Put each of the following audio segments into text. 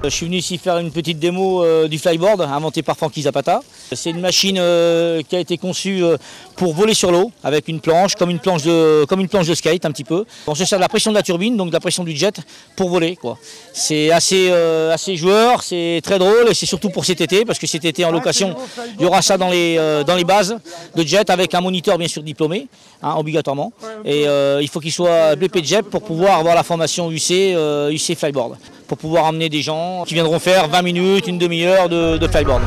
Je suis venu ici faire une petite démo du flyboard inventé par Frankie Zapata. C'est une machine qui a été conçue pour voler sur l'eau avec une planche, comme une planche de skate un petit peu. On se sert de la pression de la turbine, donc de la pression du jet pour voler. C'est assez joueur, c'est très drôle et c'est surtout pour cet été parce que cet été en location, il y aura ça dans les bases de jet avec un moniteur bien sûr diplômé, obligatoirement. Et il faut qu'il soit BP Jet pour pouvoir avoir la formation UC Flyboard, pour pouvoir emmener des gens qui viendront faire 20 minutes, une demi-heure de flyboard.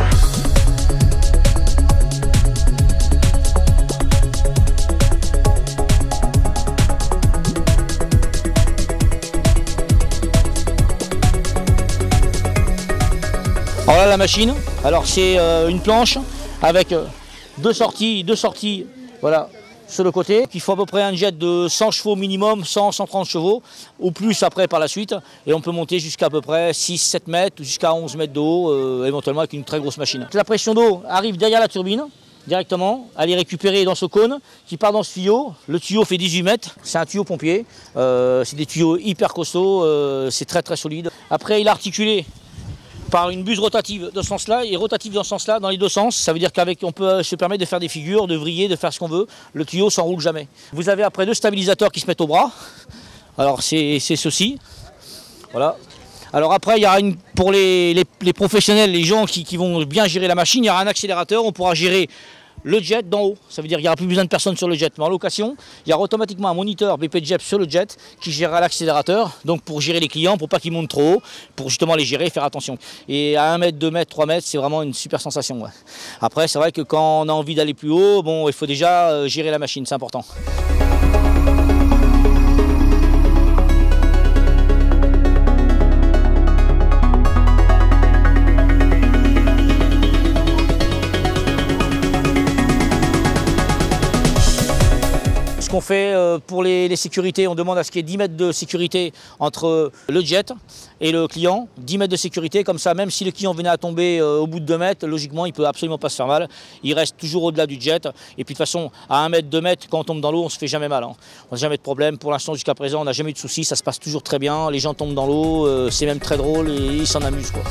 Alors là la machine, alors c'est une planche avec deux sorties, voilà, sur le côté. Il faut à peu près un jet de 100 chevaux minimum, 100-130 chevaux, ou plus après par la suite. Et on peut monter jusqu'à peu près 6-7 mètres, jusqu'à 11 mètres d'eau, éventuellement avec une très grosse machine. La pression d'eau arrive derrière la turbine, directement. Elle est récupérée dans ce cône qui part dans ce tuyau. Le tuyau fait 18 mètres, c'est un tuyau pompier. C'est des tuyaux hyper costauds, c'est très très solide. Après il est articulé par une buse rotative de ce sens-là et rotative dans ce sens-là, dans les deux sens. Ça veut dire qu'on peut se permettre de faire des figures, de vriller, de faire ce qu'on veut. Le tuyau s'enroule jamais. Vous avez après deux stabilisateurs qui se mettent au bras. Alors c'est ceci. Voilà. Alors après, il y aura pour les professionnels, les gens qui vont bien gérer la machine, il y aura un accélérateur. On pourra gérer le jet d'en haut, ça veut dire qu'il n'y aura plus besoin de personne sur le jet. Mais en location, il y aura automatiquement un moniteur BP Jet sur le jet qui gérera l'accélérateur, donc pour gérer les clients, pour pas qu'ils montent trop haut, pour justement les gérer et faire attention. Et à 1 mètre, 2 mètres, 3 mètres, c'est vraiment une super sensation. Ouais. Après, c'est vrai que quand on a envie d'aller plus haut, bon, il faut déjà gérer la machine, c'est important. Qu'on fait pour les sécurités, on demande à ce qu'il y ait 10 mètres de sécurité entre le jet et le client, 10 mètres de sécurité, comme ça même si le client venait à tomber au bout de 2 mètres, logiquement il ne peut absolument pas se faire mal, il reste toujours au-delà du jet, et puis de toute façon à 1 mètre, 2 mètres, quand on tombe dans l'eau on ne se fait jamais mal, on n'a jamais de problème, pour l'instant jusqu'à présent on n'a jamais eu de soucis, ça se passe toujours très bien, les gens tombent dans l'eau, c'est même très drôle et ils s'en amusent quoi.